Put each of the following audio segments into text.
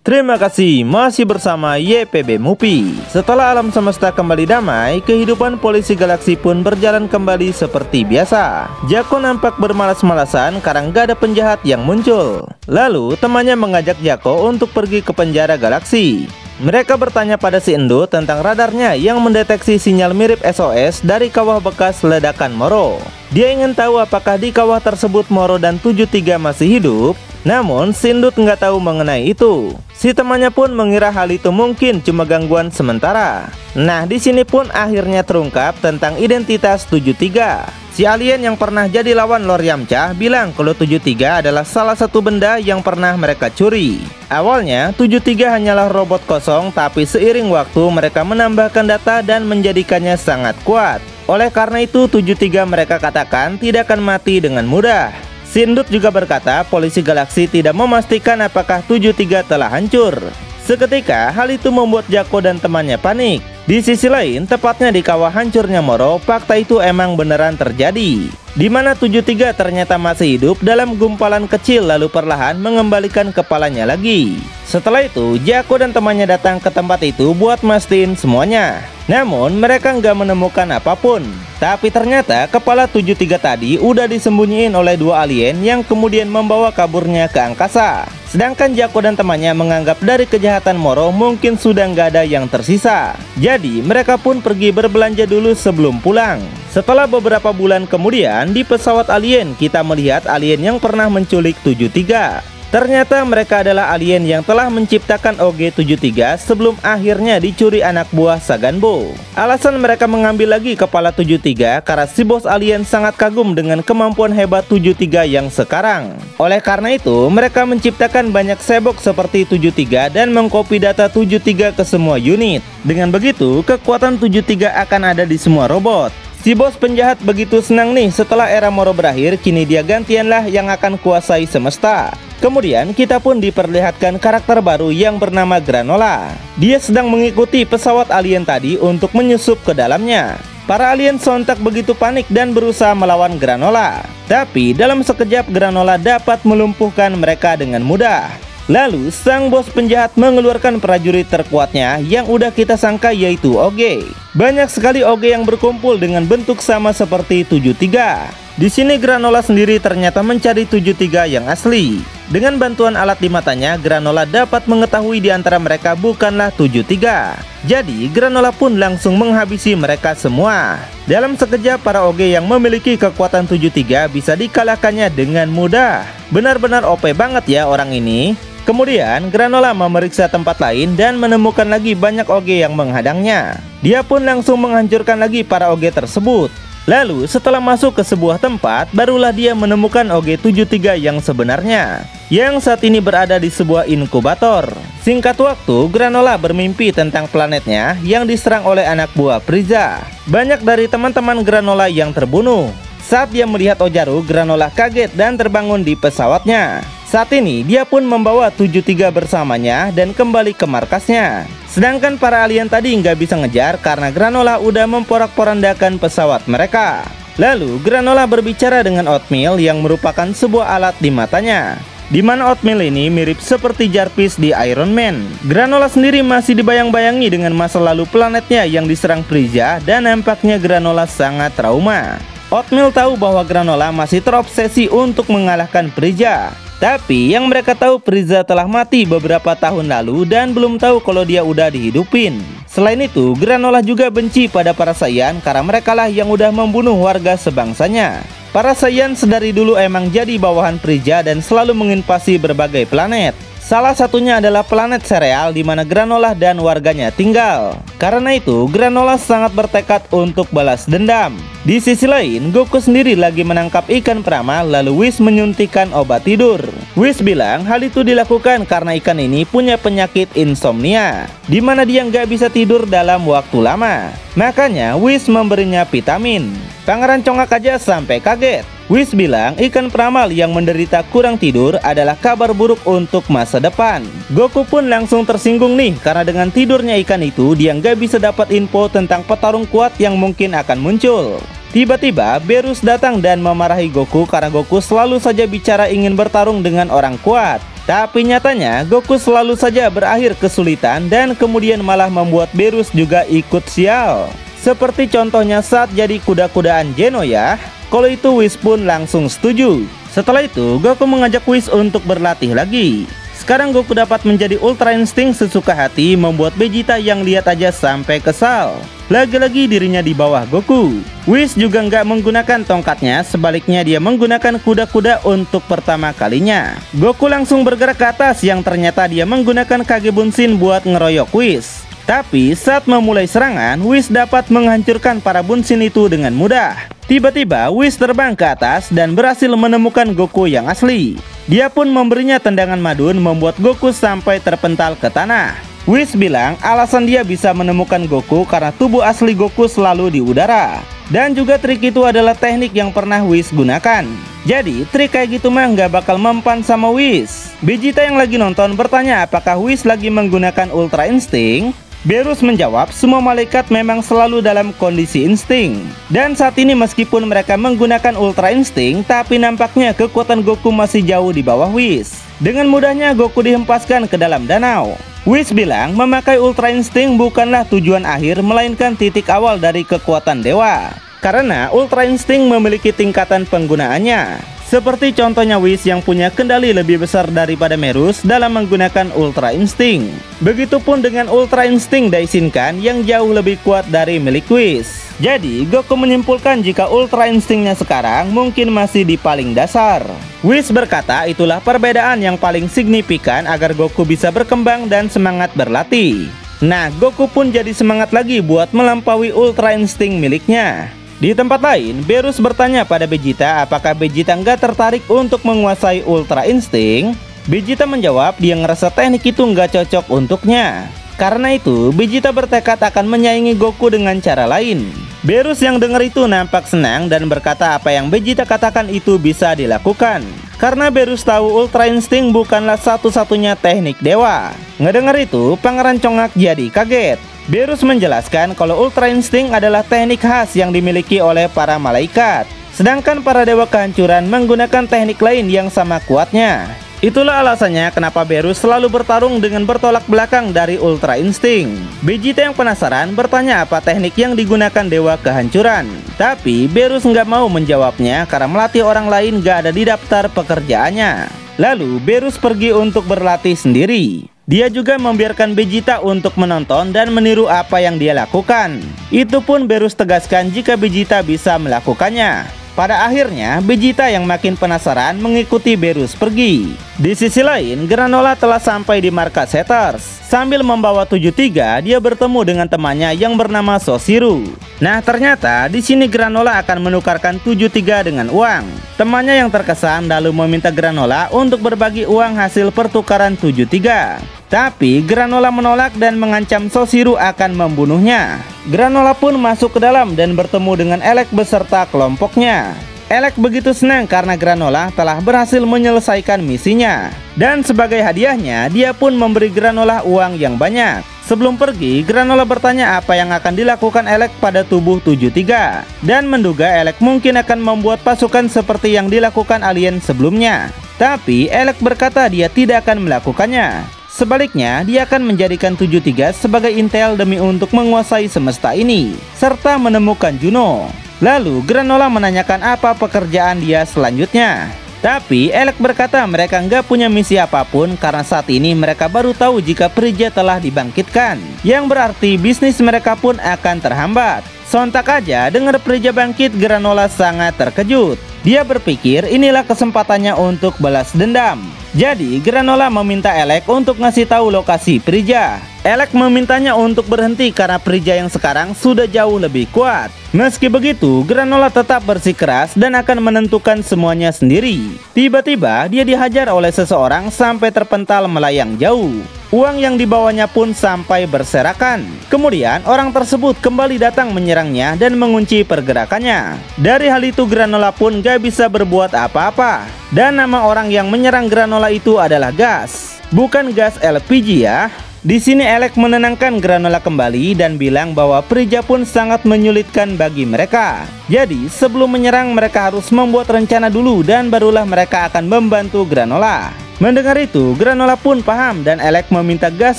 Terima kasih masih bersama YPB Movie. Setelah alam semesta kembali damai, kehidupan polisi galaksi pun berjalan kembali seperti biasa. Jako nampak bermalas-malasan karena gak ada penjahat yang muncul. Lalu temannya mengajak Jako untuk pergi ke penjara galaksi. Mereka bertanya pada si Endut tentang radarnya yang mendeteksi sinyal mirip SOS dari kawah bekas ledakan Moro. Dia ingin tahu apakah di kawah tersebut Moro dan 73 masih hidup. Namun si Endut nggak tahu mengenai itu. Si temannya pun mengira hal itu mungkin cuma gangguan sementara. Nah, di sini pun akhirnya terungkap tentang identitas 73. Si alien yang pernah jadi lawan Lord Yamcha bilang kalau 73 adalah salah satu benda yang pernah mereka curi. Awalnya 73 hanyalah robot kosong, tapi seiring waktu mereka menambahkan data dan menjadikannya sangat kuat. Oleh karena itu 73 mereka katakan tidak akan mati dengan mudah. Si Endut juga berkata polisi galaksi tidak memastikan apakah 73 telah hancur. Seketika hal itu membuat Jako dan temannya panik. Di sisi lain, tepatnya di kawah hancurnya Moro, fakta itu emang beneran terjadi, di mana 73 ternyata masih hidup dalam gumpalan kecil lalu perlahan mengembalikan kepalanya lagi. Setelah itu, Jako dan temannya datang ke tempat itu buat mastiin semuanya. Namun mereka nggak menemukan apapun. Tapi ternyata kepala 73 tadi udah disembunyiin oleh dua alien yang kemudian membawa kaburnya ke angkasa. Sedangkan Jako dan temannya menganggap dari kejahatan Moro mungkin sudah nggak ada yang tersisa. Jadi mereka pun pergi berbelanja dulu sebelum pulang. Setelah beberapa bulan kemudian, di pesawat alien kita melihat alien yang pernah menculik 73. Ternyata mereka adalah alien yang telah menciptakan OG-73 sebelum akhirnya dicuri anak buah Saganbo. Alasan mereka mengambil lagi kepala 73 karena si bos alien sangat kagum dengan kemampuan hebat 73 yang sekarang. Oleh karena itu, mereka menciptakan banyak sebok seperti 73 dan mengcopy data 73 ke semua unit. Dengan begitu, kekuatan 73 akan ada di semua robot. Si bos penjahat begitu senang nih setelah era Moro berakhir, kini dia gantianlah yang akan kuasai semesta. Kemudian kita pun diperlihatkan karakter baru yang bernama Granola. Dia sedang mengikuti pesawat alien tadi untuk menyusup ke dalamnya. Para alien sontak begitu panik dan berusaha melawan Granola. Tapi dalam sekejap Granola dapat melumpuhkan mereka dengan mudah. Lalu sang bos penjahat mengeluarkan prajurit terkuatnya yang udah kita sangka yaitu OG. Banyak sekali OG yang berkumpul dengan bentuk sama seperti 73. Di sini Granola sendiri ternyata mencari 73 yang asli. Dengan bantuan alat di matanya, Granola dapat mengetahui di antara mereka bukanlah 73. Jadi Granola pun langsung menghabisi mereka semua. Dalam sekejap para OG yang memiliki kekuatan 73 bisa dikalahkannya dengan mudah. Benar-benar OP banget ya orang ini. Kemudian Granola memeriksa tempat lain dan menemukan lagi banyak OG yang menghadangnya. Dia pun langsung menghancurkan lagi para OG tersebut. Lalu setelah masuk ke sebuah tempat, barulah dia menemukan OG-73 yang sebenarnya, yang saat ini berada di sebuah inkubator. Singkat waktu, Granola bermimpi tentang planetnya yang diserang oleh anak buah Frieza. Banyak dari teman-teman Granola yang terbunuh. Saat dia melihat Ojaru, Granola kaget dan terbangun di pesawatnya. Saat ini dia pun membawa 73 bersamanya dan kembali ke markasnya. Sedangkan para alien tadi nggak bisa ngejar karena Granola udah memporak-porandakan pesawat mereka. Lalu Granola berbicara dengan Oatmeal yang merupakan sebuah alat di matanya, di mana Oatmeal ini mirip seperti Jarvis di Iron Man. Granola sendiri masih dibayang-bayangi dengan masa lalu planetnya yang diserang Frieza dan nampaknya Granola sangat trauma. Oatmeal tahu bahwa Granola masih terobsesi untuk mengalahkan Frieza. Tapi yang mereka tahu Frieza telah mati beberapa tahun lalu dan belum tahu kalau dia udah dihidupin. Selain itu, Granola juga benci pada para Saiyan karena merekalah yang udah membunuh warga sebangsanya. Para Saiyan sedari dulu emang jadi bawahan Frieza dan selalu menginvasi berbagai planet. Salah satunya adalah planet sereal di mana Granola dan warganya tinggal. Karena itu, Granola sangat bertekad untuk balas dendam. Di sisi lain, Goku sendiri lagi menangkap ikan peramal, lalu Whis menyuntikkan obat tidur. Whis bilang hal itu dilakukan karena ikan ini punya penyakit insomnia, di mana dia nggak bisa tidur dalam waktu lama. Makanya Whis memberinya vitamin. Pangeran Congak aja sampai kaget. Whis bilang ikan peramal yang menderita kurang tidur adalah kabar buruk untuk masa depan. Goku pun langsung tersinggung nih karena dengan tidurnya ikan itu dia nggak bisa dapat info tentang petarung kuat yang mungkin akan muncul. Tiba-tiba Berus datang dan memarahi Goku karena Goku selalu saja bicara ingin bertarung dengan orang kuat. Tapi nyatanya Goku selalu saja berakhir kesulitan dan kemudian malah membuat Beerus juga ikut sial. Seperti contohnya saat jadi kuda-kudaan Geno ya. Kalau itu Whis pun langsung setuju. Setelah itu Goku mengajak Whis untuk berlatih lagi. Sekarang Goku dapat menjadi Ultra Instinct sesuka hati, membuat Vegeta yang lihat aja sampai kesal. Lagi-lagi dirinya di bawah Goku. Whis juga nggak menggunakan tongkatnya, sebaliknya dia menggunakan kuda-kuda untuk pertama kalinya. Goku langsung bergerak ke atas yang ternyata dia menggunakan Kage Bunshin buat ngeroyok Whis. Tapi saat memulai serangan, Whis dapat menghancurkan para Bunshin itu dengan mudah. Tiba-tiba Whis terbang ke atas dan berhasil menemukan Goku yang asli. Dia pun memberinya tendangan madun, membuat Goku sampai terpental ke tanah. Whis bilang alasan dia bisa menemukan Goku karena tubuh asli Goku selalu di udara. Dan juga trik itu adalah teknik yang pernah Whis gunakan. Jadi trik kayak gitu mah nggak bakal mempan sama Whis. Vegeta yang lagi nonton bertanya apakah Whis lagi menggunakan Ultra Instinct. Beerus menjawab semua malaikat memang selalu dalam kondisi insting. Dan saat ini meskipun mereka menggunakan Ultra Instinct, tapi nampaknya kekuatan Goku masih jauh di bawah Whis. Dengan mudahnya Goku dihempaskan ke dalam danau. Whis bilang memakai Ultra Instinct bukanlah tujuan akhir, melainkan titik awal dari kekuatan dewa. Karena Ultra Instinct memiliki tingkatan penggunaannya. Seperti contohnya Whis yang punya kendali lebih besar daripada Merus dalam menggunakan Ultra Instinct. Begitupun dengan Ultra Instinct Daishinkan yang jauh lebih kuat dari milik Whis. Jadi Goku menyimpulkan jika Ultra Instinct-nya sekarang mungkin masih di paling dasar. Whis berkata itulah perbedaan yang paling signifikan agar Goku bisa berkembang dan semangat berlatih. Nah, Goku pun jadi semangat lagi buat melampaui Ultra Instinct miliknya. Di tempat lain, Beerus bertanya pada Vegeta apakah Vegeta nggak tertarik untuk menguasai Ultra Instinct. Vegeta menjawab dia ngerasa teknik itu nggak cocok untuknya. Karena itu, Vegeta bertekad akan menyaingi Goku dengan cara lain. Beerus yang dengar itu nampak senang dan berkata apa yang Vegeta katakan itu bisa dilakukan. Karena Beerus tahu Ultra Instinct bukanlah satu-satunya teknik dewa. Ngedengar itu, Pangeran Congak jadi kaget. Beerus menjelaskan kalau Ultra Instinct adalah teknik khas yang dimiliki oleh para malaikat. Sedangkan para dewa kehancuran menggunakan teknik lain yang sama kuatnya. Itulah alasannya kenapa Beerus selalu bertarung dengan bertolak belakang dari Ultra Instinct. Vegeta yang penasaran bertanya apa teknik yang digunakan dewa kehancuran. Tapi Beerus nggak mau menjawabnya karena melatih orang lain nggak ada di daftar pekerjaannya. Lalu Beerus pergi untuk berlatih sendiri. Dia juga membiarkan Vegeta untuk menonton dan meniru apa yang dia lakukan. Itu pun Beerus tegaskan jika Vegeta bisa melakukannya. Pada akhirnya, Vegeta yang makin penasaran mengikuti Beerus pergi. Di sisi lain, Granola telah sampai di markas Haters. Sambil membawa 73, dia bertemu dengan temannya yang bernama Soshiru. Nah, ternyata di sini Granola akan menukarkan 73 dengan uang. Temannya yang terkesan lalu meminta Granola untuk berbagi uang hasil pertukaran 73. Tapi Granola menolak dan mengancam Soshiru akan membunuhnya. Granola pun masuk ke dalam dan bertemu dengan Elec beserta kelompoknya. Elec begitu senang karena Granola telah berhasil menyelesaikan misinya. Dan sebagai hadiahnya, dia pun memberi Granola uang yang banyak. Sebelum pergi, Granola bertanya apa yang akan dilakukan Elec pada tubuh 73. Dan menduga Elec mungkin akan membuat pasukan seperti yang dilakukan alien sebelumnya. Tapi Elec berkata dia tidak akan melakukannya. Sebaliknya, dia akan menjadikan 73 sebagai intel demi untuk menguasai semesta ini, serta menemukan Juno. Lalu, Granola menanyakan apa pekerjaan dia selanjutnya. Tapi, Elec berkata mereka nggak punya misi apapun karena saat ini mereka baru tahu jika Frigya telah dibangkitkan. Yang berarti bisnis mereka pun akan terhambat. Sontak aja dengar Frigya bangkit, Granola sangat terkejut. Dia berpikir inilah kesempatannya untuk balas dendam. Jadi Granola meminta Elec untuk ngasih tahu lokasi Frigya. Elec memintanya untuk berhenti karena Frigya yang sekarang sudah jauh lebih kuat. Meski begitu, Granola tetap bersikeras dan akan menentukan semuanya sendiri. Tiba-tiba dia dihajar oleh seseorang sampai terpental melayang jauh. Uang yang dibawanya pun sampai berserakan. Kemudian orang tersebut kembali datang menyerangnya dan mengunci pergerakannya. Dari hal itu Granola pun gak bisa berbuat apa-apa. Dan nama orang yang menyerang Granola itu adalah Gas, bukan gas LPG ya. Di sini Elec menenangkan Granola kembali dan bilang bahwa Frigya pun sangat menyulitkan bagi mereka. Jadi sebelum menyerang mereka harus membuat rencana dulu dan barulah mereka akan membantu Granola. Mendengar itu, Granola pun paham dan Elec meminta gas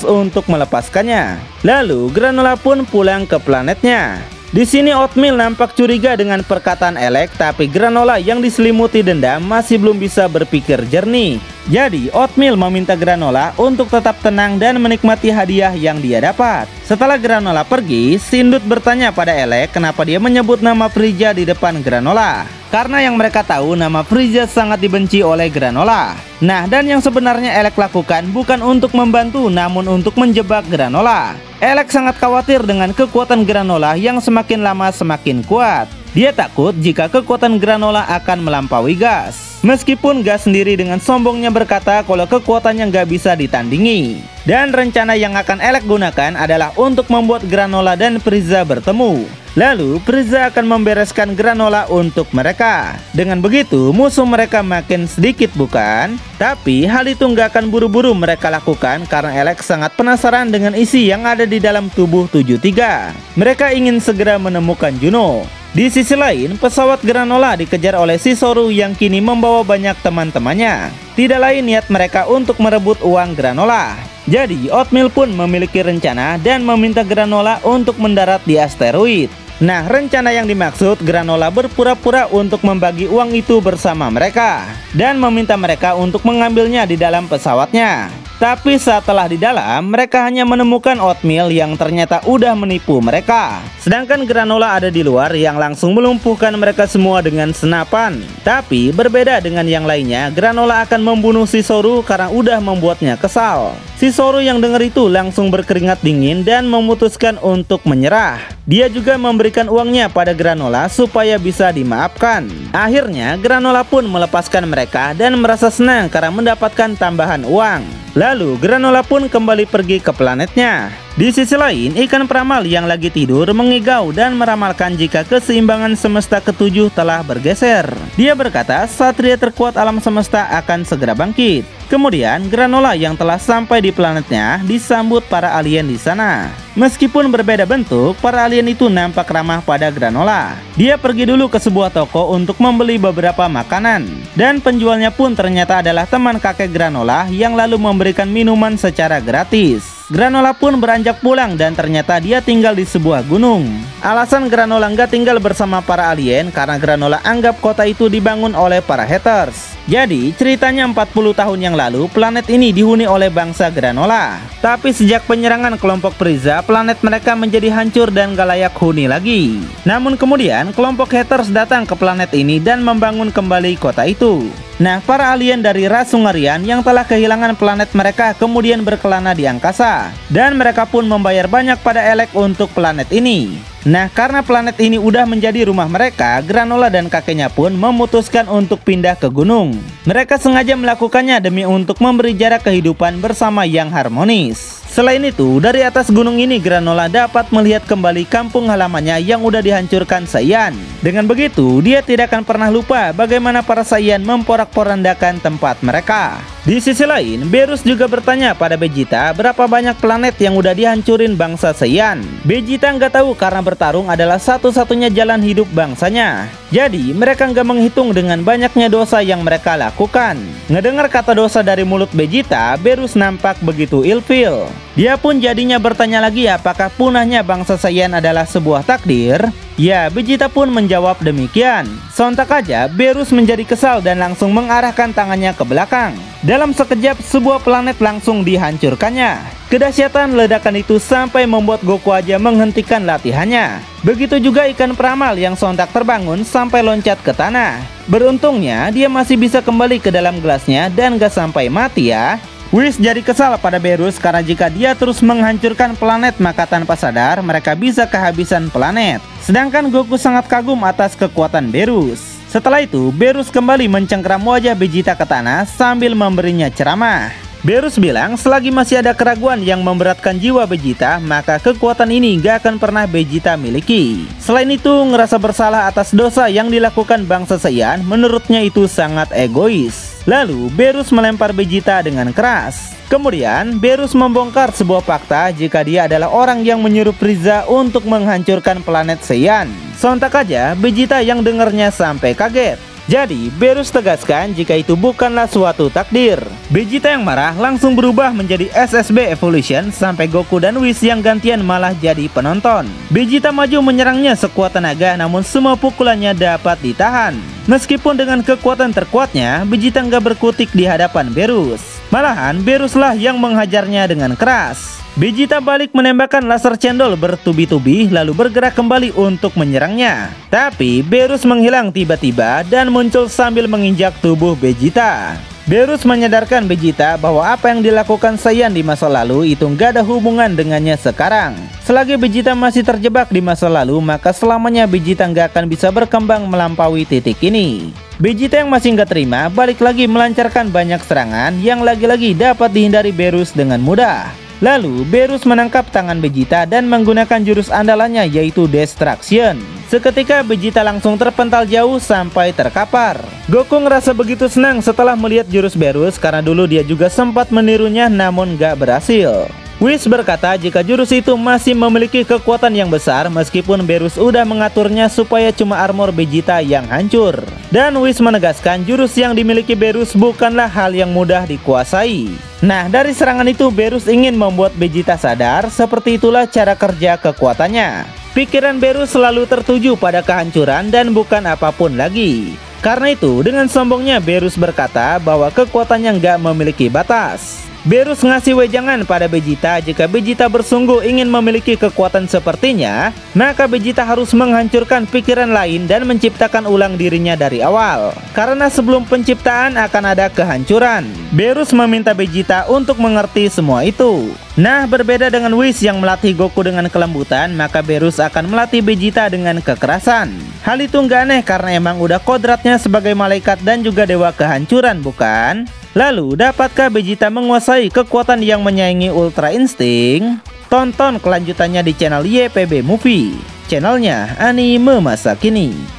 untuk melepaskannya. Lalu Granola pun pulang ke planetnya. Di sini Oatmeal nampak curiga dengan perkataan Elec, tapi Granola yang diselimuti dendam masih belum bisa berpikir jernih. Jadi Oatmeal meminta Granola untuk tetap tenang dan menikmati hadiah yang dia dapat. Setelah Granola pergi, Sindut bertanya pada Elec kenapa dia menyebut nama Frieza di depan Granola. Karena yang mereka tahu nama Frieza sangat dibenci oleh Granola. Nah, dan yang sebenarnya Elec lakukan bukan untuk membantu namun untuk menjebak Granola. Elec sangat khawatir dengan kekuatan Granola yang semakin lama semakin kuat. Dia takut jika kekuatan Granola akan melampaui gas. Meskipun Gas sendiri dengan sombongnya berkata kalau kekuatannya nggak bisa ditandingi. Dan rencana yang akan Elec gunakan adalah untuk membuat Granola dan Frieza bertemu. Lalu Frieza akan membereskan Granola untuk mereka. Dengan begitu musuh mereka makin sedikit bukan? Tapi hal itu nggak akan buru-buru mereka lakukan karena Elec sangat penasaran dengan isi yang ada di dalam tubuh 73. Mereka ingin segera menemukan Juno. Di sisi lain, pesawat Granola dikejar oleh Shishoru yang kini membawa banyak teman-temannya. Tidak lain niat mereka untuk merebut uang Granola. Jadi Oatmeal pun memiliki rencana dan meminta Granola untuk mendarat di asteroid. Nah, rencana yang dimaksud Granola berpura-pura untuk membagi uang itu bersama mereka dan meminta mereka untuk mengambilnya di dalam pesawatnya. Tapi setelah di dalam, mereka hanya menemukan Oatmeal yang ternyata udah menipu mereka. Sedangkan Granola ada di luar yang langsung melumpuhkan mereka semua dengan senapan. Tapi berbeda dengan yang lainnya, Granola akan membunuh Shishoru karena udah membuatnya kesal. Shishoru yang dengar itu langsung berkeringat dingin dan memutuskan untuk menyerah. Dia juga memberikan uangnya pada Granola supaya bisa dimaafkan. Akhirnya Granola pun melepaskan mereka dan merasa senang karena mendapatkan tambahan uang. Lalu Granola pun kembali pergi ke planetnya. Di sisi lain, ikan peramal yang lagi tidur mengigau dan meramalkan jika keseimbangan semesta ketujuh telah bergeser. Dia berkata satria terkuat alam semesta akan segera bangkit. Kemudian Granola yang telah sampai di planetnya disambut para alien di sana. Meskipun berbeda bentuk, para alien itu nampak ramah pada Granola. Dia pergi dulu ke sebuah toko untuk membeli beberapa makanan. Dan penjualnya pun ternyata adalah teman kakek Granola yang lalu memberikan minuman secara gratis. Granola pun beranjak pulang dan ternyata dia tinggal di sebuah gunung. Alasan Granola nggak tinggal bersama para alien karena Granola anggap kota itu dibangun oleh para haters. Jadi ceritanya 40 tahun yang lalu planet ini dihuni oleh bangsa Granola. Tapi sejak penyerangan kelompok Frieza, planet mereka menjadi hancur dan gak layak huni lagi. Namun kemudian kelompok haters datang ke planet ini dan membangun kembali kota itu. Nah, para alien dari ras Sungarian yang telah kehilangan planet mereka kemudian berkelana di angkasa. Dan mereka pun membayar banyak pada Elec untuk planet ini. Nah, karena planet ini udah menjadi rumah mereka, Granola dan kakeknya pun memutuskan untuk pindah ke gunung. Mereka sengaja melakukannya demi untuk memberi jarak kehidupan bersama yang harmonis. Selain itu, dari atas gunung ini Granola dapat melihat kembali kampung halamannya yang udah dihancurkan Saiyan. Dengan begitu, dia tidak akan pernah lupa bagaimana para Saiyan memporak-porandakan tempat mereka. Di sisi lain, Beerus juga bertanya pada Vegeta berapa banyak planet yang udah dihancurin bangsa Saiyan. Vegeta nggak tahu karena bertarung adalah satu-satunya jalan hidup bangsanya. Jadi, mereka nggak menghitung dengan banyaknya dosa yang mereka lakukan. Ngedengar kata dosa dari mulut Vegeta, Beerus nampak begitu ilfil. Dia pun jadinya bertanya lagi apakah punahnya bangsa Saiyan adalah sebuah takdir. Ya, Vegeta pun menjawab demikian. Sontak aja, Beerus menjadi kesal dan langsung mengarahkan tangannya ke belakang. Dalam sekejap, sebuah planet langsung dihancurkannya. Kedahsyatan ledakan itu sampai membuat Goku aja menghentikan latihannya. Begitu juga ikan peramal yang sontak terbangun sampai loncat ke tanah. Beruntungnya, dia masih bisa kembali ke dalam gelasnya dan gak sampai mati ya. Whis jadi kesal pada Beerus karena jika dia terus menghancurkan planet maka tanpa sadar mereka bisa kehabisan planet. Sedangkan Goku sangat kagum atas kekuatan Beerus. Setelah itu, Beerus kembali mencengkeram wajah Vegeta ke tanah sambil memberinya ceramah. Beerus bilang selagi masih ada keraguan yang memberatkan jiwa Vegeta, maka kekuatan ini gak akan pernah Vegeta miliki. Selain itu, ngerasa bersalah atas dosa yang dilakukan bangsa Saiyan, menurutnya itu sangat egois. Lalu, Beerus melempar Vegeta dengan keras. Kemudian, Beerus membongkar sebuah fakta jika dia adalah orang yang menyuruh Frieza untuk menghancurkan planet Saiyan. Sontak aja, Vegeta yang dengarnya sampai kaget. Jadi, Beerus tegaskan jika itu bukanlah suatu takdir. Vegeta yang marah langsung berubah menjadi SSB Evolution sampai Goku dan Whis yang gantian malah jadi penonton. Vegeta maju menyerangnya sekuat tenaga, namun semua pukulannya dapat ditahan. Meskipun dengan kekuatan terkuatnya, Vegeta nggak berkutik di hadapan Beerus. Malahan, Beeruslah yang menghajarnya dengan keras. Vegeta balik menembakkan laser cendol bertubi-tubi lalu bergerak kembali untuk menyerangnya. Tapi Beerus menghilang tiba-tiba dan muncul sambil menginjak tubuh Vegeta. Beerus menyadarkan Vegeta bahwa apa yang dilakukan Saiyan di masa lalu itu nggak ada hubungan dengannya sekarang. Selagi Vegeta masih terjebak di masa lalu, maka selamanya Vegeta nggak akan bisa berkembang melampaui titik ini. Vegeta yang masih nggak terima balik lagi melancarkan banyak serangan yang lagi-lagi dapat dihindari Beerus dengan mudah. Lalu Beerus menangkap tangan Vegeta dan menggunakan jurus andalannya yaitu Destruction. Seketika Vegeta langsung terpental jauh sampai terkapar. Goku ngerasa begitu senang setelah melihat jurus Beerus karena dulu dia juga sempat menirunya namun gak berhasil. Whis berkata jika jurus itu masih memiliki kekuatan yang besar meskipun Beerus udah mengaturnya supaya cuma armor Vegeta yang hancur. Dan Whis menegaskan jurus yang dimiliki Beerus bukanlah hal yang mudah dikuasai. Nah, dari serangan itu Beerus ingin membuat Vegeta sadar seperti itulah cara kerja kekuatannya. Pikiran Beerus selalu tertuju pada kehancuran dan bukan apapun lagi. Karena itu dengan sombongnya Beerus berkata bahwa kekuatannya nggak memiliki batas. Beerus ngasih wejangan pada Vegeta jika Vegeta bersungguh ingin memiliki kekuatan sepertinya, maka Vegeta harus menghancurkan pikiran lain dan menciptakan ulang dirinya dari awal. Karena sebelum penciptaan akan ada kehancuran. Beerus meminta Vegeta untuk mengerti semua itu. Nah, berbeda dengan Whis yang melatih Goku dengan kelembutan, maka Beerus akan melatih Vegeta dengan kekerasan. Hal itu nggak aneh karena emang udah kodratnya sebagai malaikat dan juga dewa kehancuran, bukan? Lalu, dapatkah Vegeta menguasai kekuatan yang menyaingi Ultra Instinct? Tonton kelanjutannya di channel YPB Movie, channelnya anime masa kini.